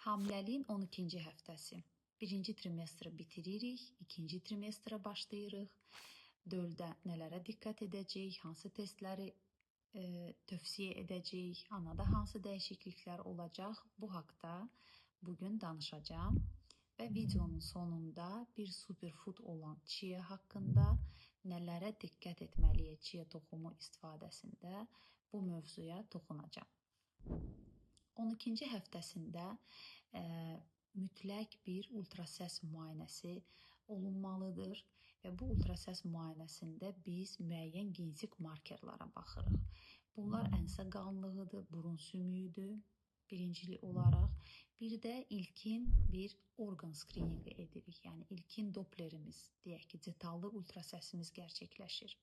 Hamiləliyin 12-ci həftəsi. Birinci trimestri bitiririk, ikinci trimestrə başlayırıq. Döldə nələrə diqqət edəcəyik, hansı testləri tövsiyə edəcəyik, anada hansı dəyişikliklər olacaq, bu haqda bugün danışacağım. Və videonun sonunda bir superfood olan chia haqqında nələrə diqqət etməliyik chia toxumu istifadəsində bu mövzuya toxunacağım. 12-ci həftəsində mütləq bir ultrasəs müayinəsi olunmalıdır və bu ultrasəs müayinəsində biz müəyyən genetik markerlara baxırıq. Bunlar ənsə qalınlığıdır, burun sümüyüdür birincili olaraq. Bir də ilkin bir orqan skrininqi edirik. Yəni ilkin Dopplerimiz, deyək ki, detallı ultrasəsimiz gerçəkləşir.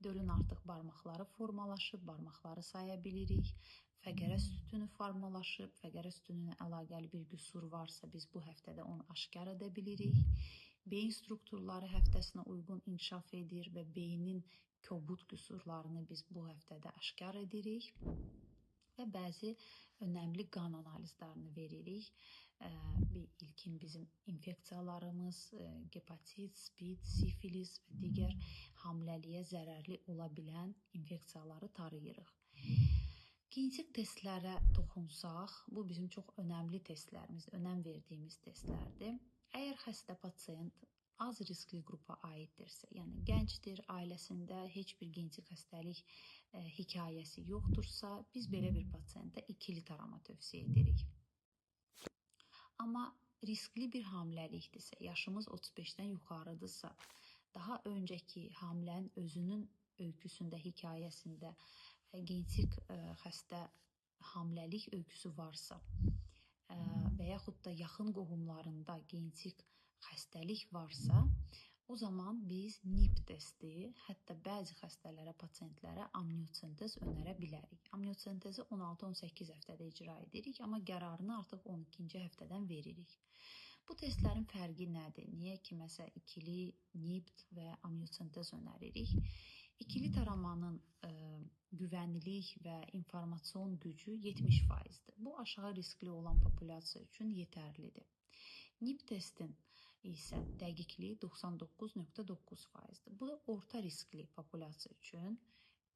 Dölün artıq barmaqları formalaşıb, barmaqları saya bilirik. Fəqərə sütunu formalaşıb, fəqərə sütununa əlaqəli bir qüsur varsa biz bu həftədə onu aşkar edə bilirik. Beyin strukturları həftəsinə uyğun inkişaf edir və beynin kobud qüsurlarını biz bu həftədə aşkar edirik. Və bəzi önəmli qan analizlərini veririk. İlkin bizim infeksiyalarımız, hepatit, spid, sifilis və digər hamiləliyə zərərli ola bilən infeksiyaları tarıyırıq. Genetik testlərə toxunsaq, bu bizim çox önəmli testlərimizdir, önəm verdiyimiz testlərdir. Əgər xəstə pasiyent az riskli qrupa aiddirsə, yəni gəncdir, ailəsində heç bir genetik xəstəlik hekayəsi yoxdursa, biz belə bir pasiyentə ikili tarama tövsiyə edirik. Amma riskli bir hamiləlikdirsə, yaşımız 35-dən yuxarıdırsa, daha öncəki hamilənin özünün öyküsündə, hekayəsində genetik xəstə hamiləlik öyküsü varsa və yaxud da yaxın qohumlarında genetik xəstəlik varsa, o zaman biz NIP testi, hətta bəzi xəstələrə, pasiyentlərə amniosentez önərə bilərik. Amniosentezi 16-18 həftədə icra edirik, amma qərarını artıq 12-ci həftədən veririk. Bu testlərin fərqi nədir? Niyə ki, məsələn, ikili NIP və amniosentez önəririk? İkili taramanın güvənlik və informasyon gücü 70%-dir. Bu, aşağı riskli olan populyasiya üçün yetərlidir. NIP testin isə dəqiqliyi 99,9%-dir. Bu da orta riskli populyasiya üçün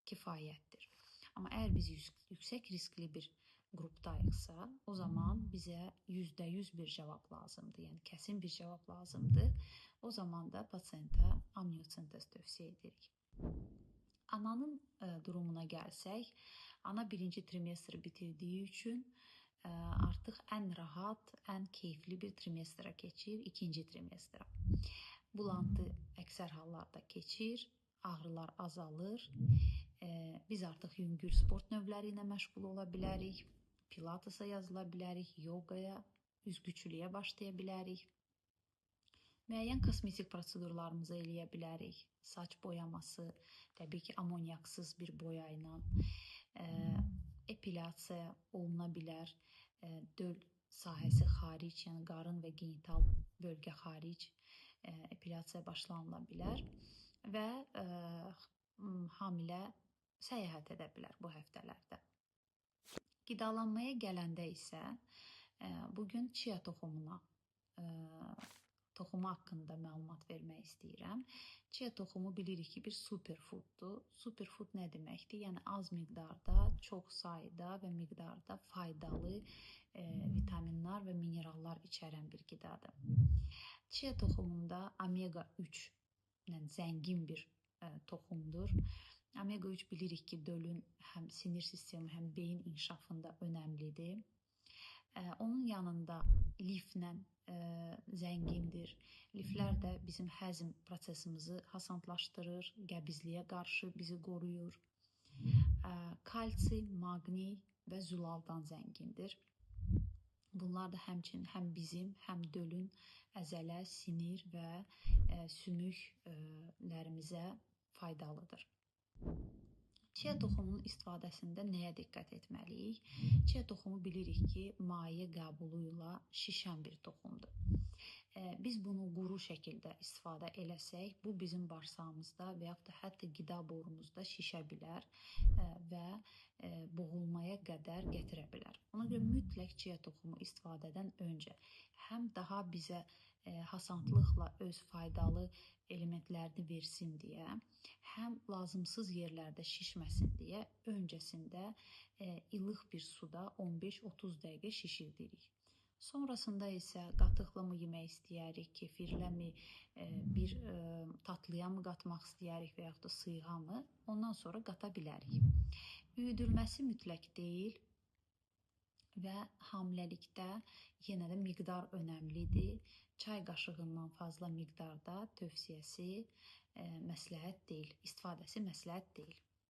kifayətdir. Amma əgər biz yüksək riskli bir qrupdayıqsa, o zaman bizə %100 bir cavab lazımdır. Yəni kəsin bir cavab lazımdır. O zaman da pasiyentə amniosentez tövsiyə edirik. Ananın durumuna gəlsək, ana birinci trimestri bitirdiyi üçün artıq ən rahat, ən keyfli bir trimestrə keçir, ikinci trimestrə. Bulantı əksər hallarda keçir, ağrılar azalır. Biz artıq yüngül sport növləri ilə məşğul ola bilərik, pilatesa yazıla bilərik, yoqaya, üzgüçülüyə başlaya bilərik. Müəyyən kosmetik prosedurlarımızı eləyə bilərik. Saç boyaması, təbii ki, amoniaksız bir boya ilə epilyasiya oluna bilər. Döl sahəsi xaric, yəni qarın və genital bölgə xaric epilyasiya başlanıla bilər və hamilə səyahət edə bilər bu həftələrdə. Qidalanmaya gələndə isə bugün chia toxumu haqqında məlumat vermək istəyirəm. Chia toxumu bilirik ki, bir superfooddur. Superfood nə deməkdir? Yəni az miqdarda, çox sayda və miqdarda faydalı vitaminlər və minerallar içərən bir qidadır. Chia toxumunda omega 3 ilə zəngin bir toxumdur. Omega 3 bilirik ki, dölün həm sinir sistemi, həm beyin inkişafında önəmlidir. Onun yanında liflə zəngindir. Liflər də bizim həzm prosesimizi asanlaşdırır, qəbizliyə qarşı bizi qoruyur. Kalsi, maqni və zülaldan zəngindir. Bunlar da həmçinin həm bizim, həm dölün əzələ, sinir və sümüklərimizə faydalıdır. Chia toxumunun istifadəsində nəyə diqqət etməliyik? Chia toxumu bilirik ki, maye qəbulu ilə şişən bir toxumdur. Biz bunu quru şəkildə istifadə eləsək, bu bizim bağırsağımızda və yaxud da hətta qida borumuzda şişə bilər və boğulmaya qədər gətirə bilər. Ona görə mütləq chia toxumu istifadədən öncə həm daha bizə hasantlıqla öz faydalı elementlərini versin deyə, həm lazımsız yerlərdə şişməsin deyə öncəsində ilıq bir suda 15-30 dəqiqə şişirdirik. Sonrasında isə qatıqlımı yemək istəyərik, kefirləmi, bir tatlıya mı qatmaq istəyərik və yaxud da sıyğa mı, ondan sonra qata bilərik. Üyüdülməsi mütləq deyil və hamiləlikdə yenə də miqdar önəmlidir. Çay qaşığından fazla miqdarda tövsiyəsi məsləhət deyil, istifadəsi məsləhət deyil.